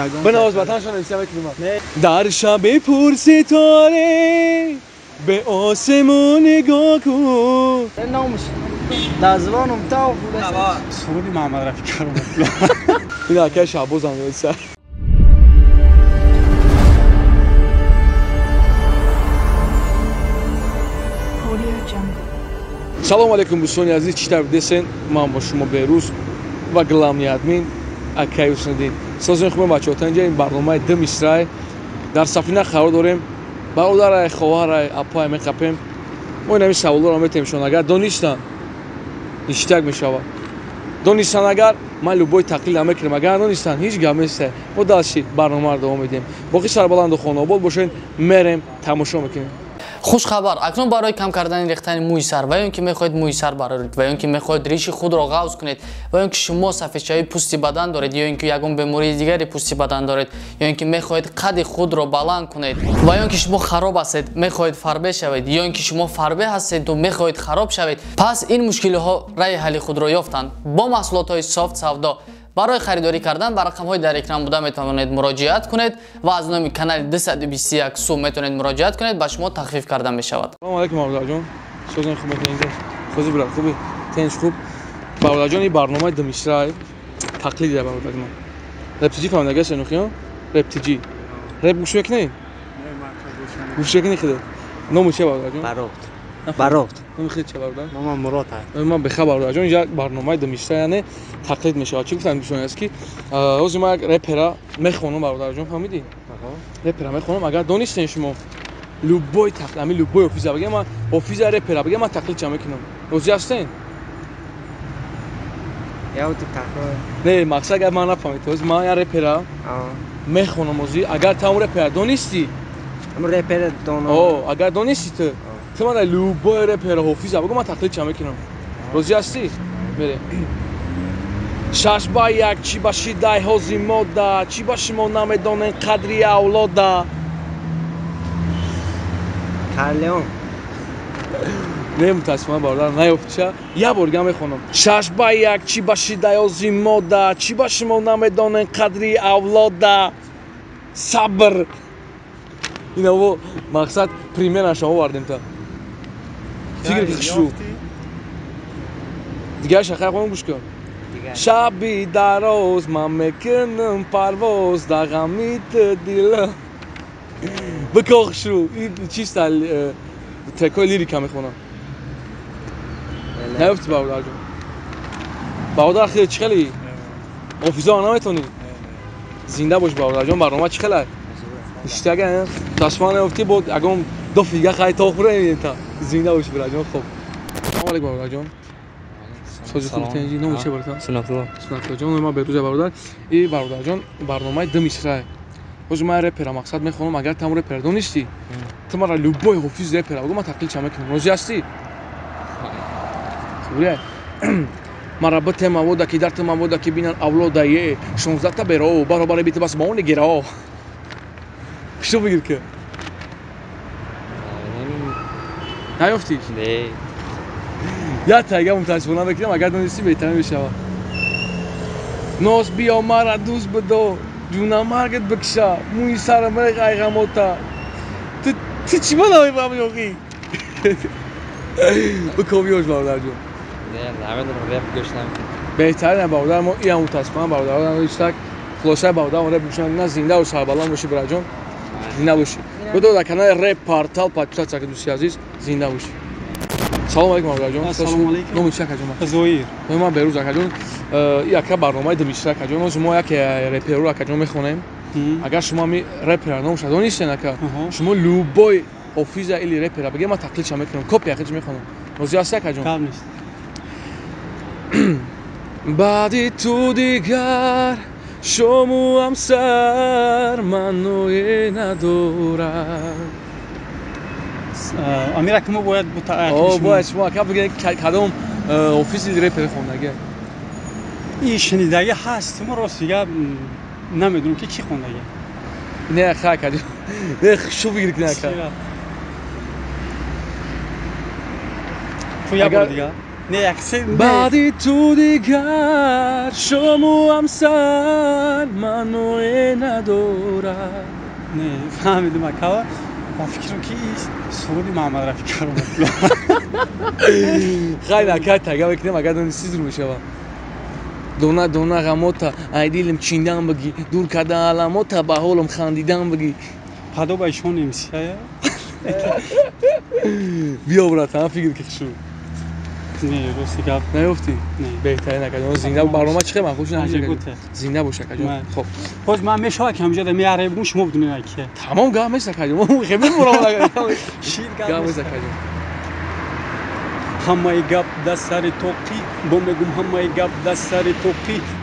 بنواز وطنشون نمی‌سیام کلمات در شب پر ستاره به آسمون نگاه کن نامش دازوانم تاو سرودی محمد رفیع کرم این آکه شعبوز هم نویسه سلام علیکم دوستان عزیز چطور هستین؟ من با شما بهروز و گلامی ادمین اکای حسین‌الدین. سلام خوبه بچه‌ها، تا اینجا این برنامه دو مصرع در سفینه قرار داریم. برادرای خواهرای اپای می‌خپیم. ما این سوالا رو می‌تیم اگر دانستن اشتیاق می‌شود. دانستن اگر ما لوبای تقلیل می‌کنیم اگر دانستن هیچ گپ نیست. ما داشتی برنامه رو دوام میدیم. باقی سربلند و خانواد باشین میریم تماشا می‌کنیم. خوش خبر اکنون برای کم کردن ریختن موی سر و اینکه میخواهید موی سر برارید و اینکه میخواهید ریش خود را قوس کنید و اینکه شما سفیدچه‌های پوستی بدن دارید یا اینکه یگان بیماری دیگری پوستی بدن دارید یا اینکه میخواهید قد خود را بلند کنید و اینکه شما خراب هستید میخواهید فربه شوید یا اینکه شما فربه هستید و میخواهید خراب شوید پس این مشکل ها راه حل خود را یافتند با محصولات های سافت سودا. برای خریداری کردن به رقم های در اکران بوده میتونید مراجعت کنید و از نام کانال 221 سو میتونید مراجعت کنید به شما تخفیف کرده می شود. سلام علیکم برادر جان. سوزن خوبه اینجا. خوشی برات خوبی. تنش خوب. برادر جان این برنامه دو مصرع تقلید برادر جان. رپتیجی فهمیدگی شنوخیان؟ رپتیجی. رپ گوش میکنی؟ گوش میکنی خدا. نام چیه برادر جان؟ برات نمیخواد چه برادر؟ مامان مراد من به خبر برادر جان اینجا برنامه دو مصرع یعنی تقلید میشه. چی گفتم دوستان است که روز ما رپر میخونم برادر جان فهمیدی؟ رپر میخونم اگر دانستین شما لوبای تقلید لوبای اوفیزا بگم من اوفیزا رپر بگم من تقلید چه میکنم روزی هستین یا تو تقلید نه مقصد اگر من نفهمید روز ما یا رپر میخونم روزی اگر تو رپر دانستی ام رپر دونو اگر دانستی تو من لوبای رپر اوفیزا بگم من تقلید چه میکنم روزی هستی بله شش با یک چی باشی دای هزی مودا چی باشی ما نمیدونن قدری اولادا کارلیون متاسفانه برادر نیفته یه بار میخونم شش با یک چی باشی دای هزی مودا چی باشی ما نمیدونن قدری اولادا صبر اینا مقصد پریمیر شما آوردیم تا فکر شو دیگه شخه خودم گوش کن شبی دراز من میکنم پرواز در غمیت دلم بکاخ شو این چیست ترکای لیریکا میخونم نیفتی برادر جون برادر خیلی چخلی اوفیزا نمیتونی زنده باش برادر جون برنامه چخله اشتاقه تاسفانه افتی بود اگه دو فیگه خیلی تا خوره تا زنده باش برادر جون خوب سلام علیکم برادر جون سوزی خوب تنجی نمو چه براتون سنتلا جان ما بهروز برادر این برادر جان برنامه دو مصرع روز ما رپر مقصد میخونم اگر تو رپر دانستی تو مرا لوبای حافظ رپر بگو من تقلید چه میکنم روزی هستی خوبه مرا به تما بود که در تما بود که بینن اولادای 16 تا برو برابر بیت بس ما اون گرا شو بگیر که نیافتی نه یا تاگه متاسفانه بکنم اگر دانستی بهتر میشه ناز بیا مرا دوست بدو جونا مرگت بکشا موی سر مرگ قیقماتا تو چی با نمی یوقی بکاوی هاش برادر جون نه نمیدونم رپ گوش نمیکنم بهتره برادر ما این هم متاسفانه برادر ما هیچ خلاصه برادر ما رپ گوش نه زنده و سربلند باشی برادر جون زنده باشی بدو در کانال رپ پورتال پادکست که دوستی عزیز زنده باشی سلام علیکم برادر جون سلام علیکم نام چیه کجا زویر ما بهروز کجا یک برنامه دو مصرع کجا ما یک رپر رو کجا میخونیم اگر شما می رپر نام شد نیستین که شما لوبای اوفیزا ایلی رپر بگه ما تقلید چه میکنم کپی اخیش میخونم روزی هست کجا کام نیست بعدی تو دیگر شما هم سر منو ندارد امیر که ما باید باید شما که بگه کدام اوفیزی رپر خوندگی این شنیدگی هست ما راست دیگه نمیدونم که کی خوندگی نه خاک کجا نه شو بگیر که تو یا بار دیگه نه یک سه بعدی تو دیگر شما همسر منو ندارد. نه فهمیدم اکا با فکرم که سرودی محمد رفیع کارم خیلی نکرد تگه بکنیم اگر دونستید رو بشه دونا دونا غموتا ای دیلم چیندم بگی دور کرده علاموتا به حالم خندیدم بگی پدو با ایشون نمیشه بیا برات هم فکر که شو نه راستی گپ نیفتی نه بهتره نکرد زنده برنامه چقدر من خوش نمیشه گوته زنده باشه کجا خب خوش من میشه که همجا میاره بگم شما بدونید که تمام گام میشه کجا خیلی برام لگا شیر گام میشه کجا همه گپ دست سر توقی با میگم همه گپ دست سر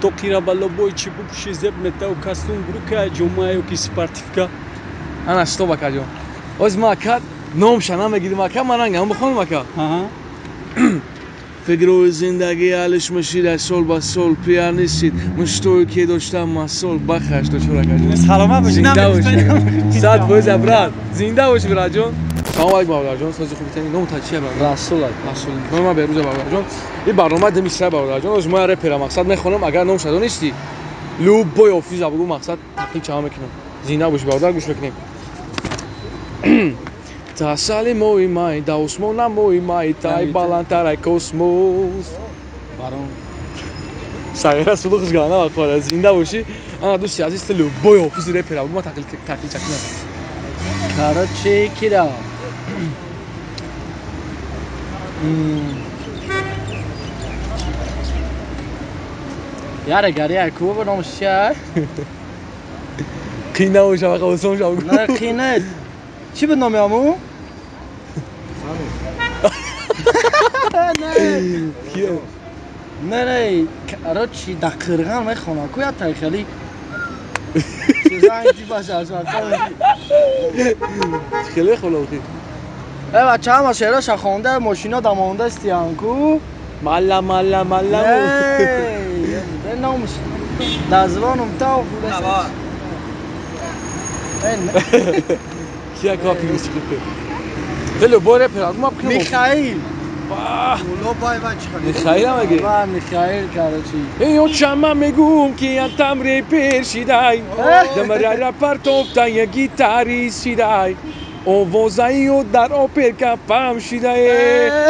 توقی را بالا بوی چی بکشی زب نتاو کاستون گروکا جمعه کی سپارتیفکا انا اشتباه کجا از ما کات نام شنا میگیریم ما کام من هم بخون ما کا فکر زندگی حالش میشید سال با سال پیار نیستید مشتوی که داشتم مسئول بخش تو چرا کردی سلامت باشی نمی‌تونم صد فوز ابراد زنده باشی برادر جان سلام علیکم برادر جان سازی خوبی تنی نام تا چیه برادر رسول ما بهروز برادر جان این برنامه دمیشه برادر جان از ما رپر مقصد میخونم اگر نام شده نیستی لوب بوی آفیس بگو مقصد تقلید چه میکنم زنده باشی برادر گوش بکنیم تاسالی موی مای داوسمونا موی مای تای بالانتارای کوسموس بارون سایر است خوش گانا واقعا زنده باشی انا دوستی عزیز تلو بوی آفیس رپر بگو ما تقلید چکنم کاراچی کیرا یاره گریه کو بنام شهر قینه و شما قوسم شما نه قینه چی به نام امو کیه نه کاراچی دقیقاً میخونه کویا تایخالی زنگی باشه اصلا خیلی خلاقی بچه هم از شعراش خونده ماشینا دمانده استیانکو مالا نه به نامش دزوانم تا بوده کیا کافی میشه خیلی باره پراد ما بکنم میخائیل واه اولو بای بچه میخائیل هم اگه و میخائیل کاراچی ایو چما میگم که یا تمری پیرشیدای دمرای رپر توپتا یا گیتاری سیدای اووزاییو در اوپر کپم شیدای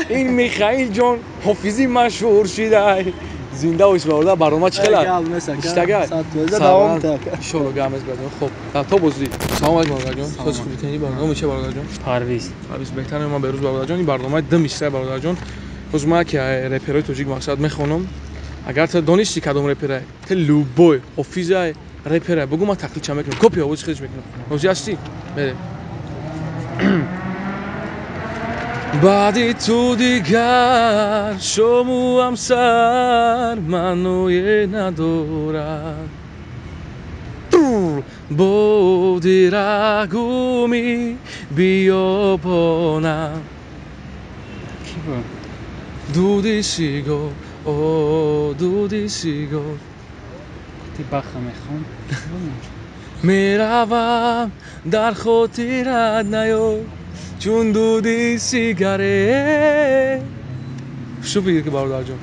این میخائیل جان حافظی مشهور شیدای زنده وش برادر برنامه چه خیلی اشتغال دوام تا شلو گامز برادر خب تا بازی سلام علیکم برادر جان خوش خوبی تنی برنامه چه برادر جان پرویز بهتره ما بهروز برادر جان این برنامه دم میشه برادر جان روز ما که رپرای توجیک مقصد میخونم اگر تو دانستی کدوم رپره تو لوبوی آفیزای رپره بگو ما تقلید چه میکنم کپی آواز خرج میکنم روزی هستی بده بعدی تو دیگر شما همسر منو ندارد بودی رگومی بیابانم دودی سیگار دودی سیگار تی بخم میخوام میروم در خاطرت نیای چون دودی سیگاره شو بگیر که برادر جان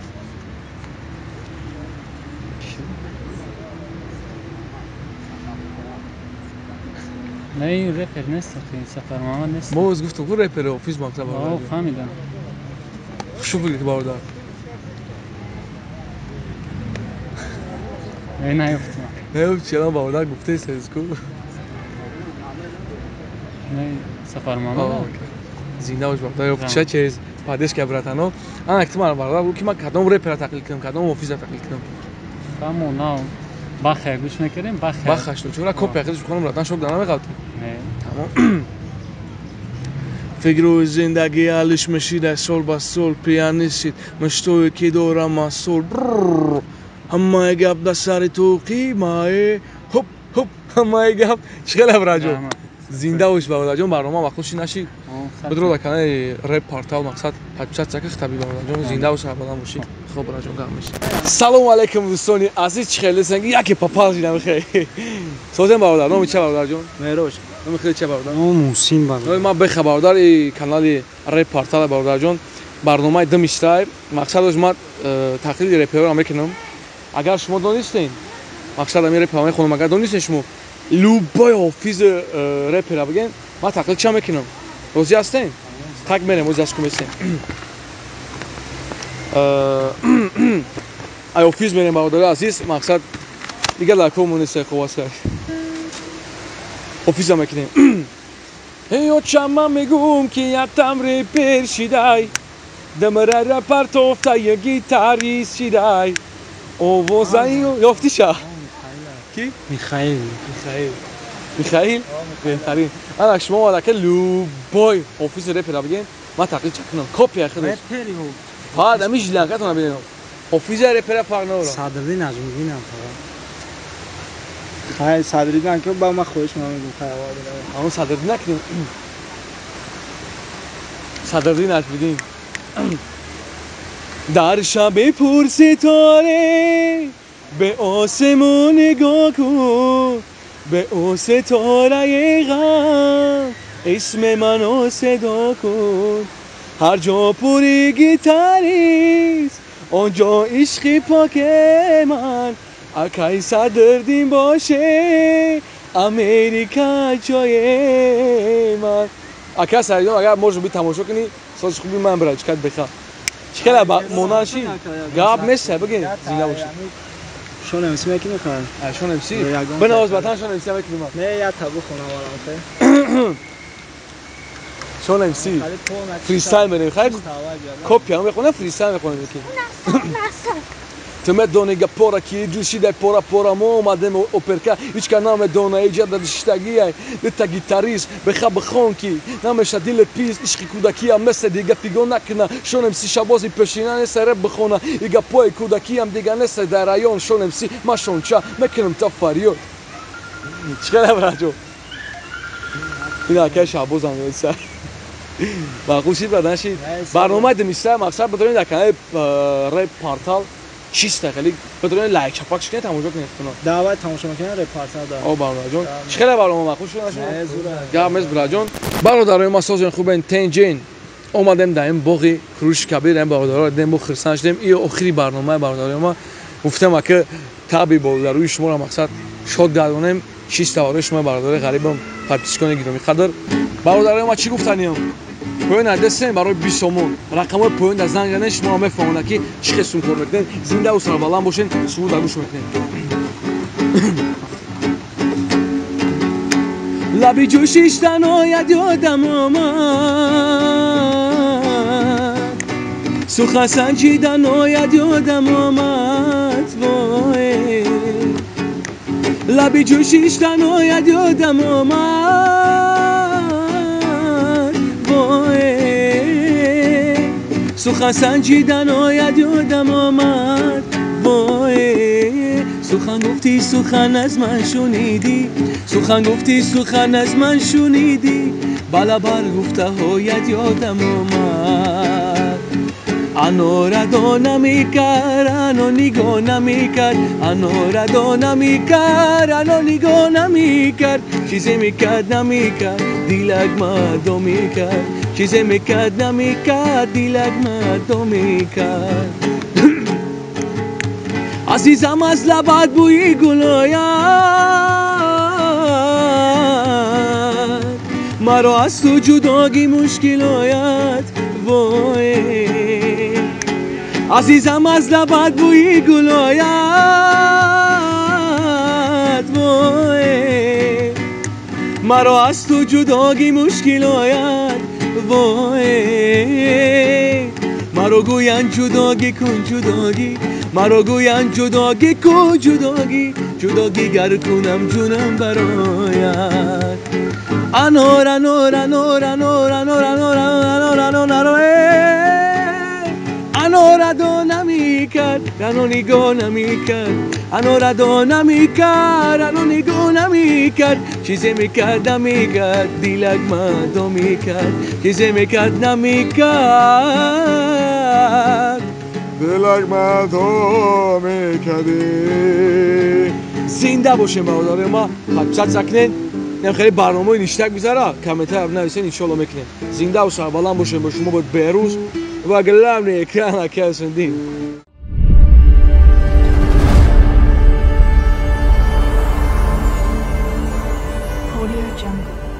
نه این رپر نیست این سفر محمد نیست ما از گفتم که رپر آفیس مقصد برادر جان فهمیدم شو بگیر که برادر نه نیفتم چرا برادر گفته سرسکو نه سفر محمد زنده باش برادر چه چیز پادش که براتانو انا احتمال برادر بود که ما کدوم رپر تقلید کنم کدوم آفیس تقلید کنم فهمونا بخیر گوش نکردیم بخش تو چرا کپی اخیرش بخونم راتن شوک دارم میگفت نه تمام فکر زندگی حالش میشید سال با سال پیار نیستید مشتوی که دارم مسئول همه گپ دست سر توقی مای هپ هپ همه گپ چقدر براجو زنده باش برادر جان برنامه وقت خوشی نشید بدرو در کانال رپ پورتال مقصد پادشاه چک خطابی برادر جان زنده باش آبادان باشی خب برادر جان گام میشه سلام علیکم دوستان عزیز چخیلی سنگی یکی پاپال جنم خیر سوزن برادر نام چه برادر جان مهروش نام خیلی چه برادر موسین برادر ما به خبردار کانال رپ پورتال برادر جان барномаи ду мисраи мақсадаш ман тақлиди реперро мекунам. Агар шумо донистен мақсад ами репера мехонам, агар донистен шумо любой офис репера бигем ман тақлидша мекунам. розӣ ҳастен? так мерем оз дастку месен ай офис мерем бародари азиз мақсад дигар дар кор монеса ховас кард офиса мекунем очама мегум ки ятам репер шидай дамрара партофта я гитарист шидай овозаи ёфтиша ки Михаил. Михаил? Беҳтарин. Ана шумо вадака любой офис репера бигем, ман тақлид чакунам. Копия худаш. Репери ҳо. Фақат ами жиланкатона бинем. Офис репера фарқ надорад. Садри наҷмиддинам фақат. Хай Садридин ки ба ма хоҳиш мегӯм хайвон. Ҳамон Садридин накунем. Садридин наҷмиддин. дар шаби пурситоре به آسمون نگاه کن به اون ستاره غم اسم منو صدا کن هر جا پوری گیتاریست آنجا عشق پاک من اکی صدردین باشه امریکا جای من اکی صدردین اگر موجو بی تماشا کنی سازش خوبی من برای چکت بخواه چکت موناشی گاب مثل بگین زینه باشه شون امسی میکنی خواهد شون امسی؟ بنواز بطن شون امسی هم میکنیم نه یا تبو خونه والام خیلی شون امسی فریستایل میریم خیلی کپی هم میخونه فریستایل میخونه میکنیم تو میدونی که پورا کی دوشی در پورا ما اومدیم اوپرکا هیچ که نام دونه ایجاد داشتگیه دیتا گیتاریست بخواب بخون کی نامش دیل پیز عشق کودکی هم مثل دیگه پیگو نکنه شون امسی شبازی پشینان سر بخونه دیگه پای کودکی هم دیگه نسل در رایون شون امسی ما شونچا میکنم تا فریاد چقدر براجو اینا که شباز هم میسه باقوشید بدنشید برنامه دمیسته مقصد بدونید در کانال رپ پارتال 6 دقیقه بدون لایک چپاکش کنید تماشا کنید دعوت تماشا میکنید رپارتاژ داره او برادر جون چقدر برنامه مخوش شد گامز برادر جون برادرای ما سازن خوبن تنجین اومدیم در این باغ کروش کبیر این برادرها دیم با خرسان شدیم این آخری برنامه برادرای ما گفتم که تابی برادروی شما را مقصد شاد گردونیم 6 تا شما برادر غریبم پادکست گیرومی قدر برادرای ما چی گفتنیم پوین ادرسین برای 20 سومون رقمای پوین در زنگ زدن شما میفهمونن که چه قسم کار میکنن زنده و سربلند باشین سود در گوش میکنین لبی جوشش تنهایت یادم آمد سخن سنجیدن آید یادم آمد وای لبی جوشش تنهایت یادم آمد وای سخن سنجیدن آید یادم آمد وای سخن گفتی سخن از من شنیدی سخن گفتی سخن از من شنیدی بالا بر گفته هایت یادم آمد آنو را دو نمیکرد آنو نگاه نمیکرد آنو را دو نمیکرد آنو نگاه نمیکرد چیزی میکرد نمیکرد دیلک مردم میکرد چیزی میکرد نمیکرد دیلک مردم میکرد عزیزم از لبت بوی گل آید مرا از تو جداگی مشکل آید وای عزیزم از لبت بوی گل آید وای مرا از تو جداگی مشکل آید وای مرا گوین جداگی کن جداگی مرا گوین جداگی کن جداگی جداگی گر کنم جونم برایت انور انور انور انور انور انور انور انور انور دو نمیکرد انو نگاه نمیکرد انور دو نمیکرد انو نگاه نمیکرد چیزی میکرد نمیکرد دیلک مردم میکرد چیزی میکرد نمیکرد دلک مردم میکردی زنده باشیم برادر ما حجت سکنین نم خیلی برنامه نیشتک میذاره کامنتر نویسین انشالله میکنین زنده و سربلند باشیم با شما بود بهروز و главный экран акасындин. Audio Jungle.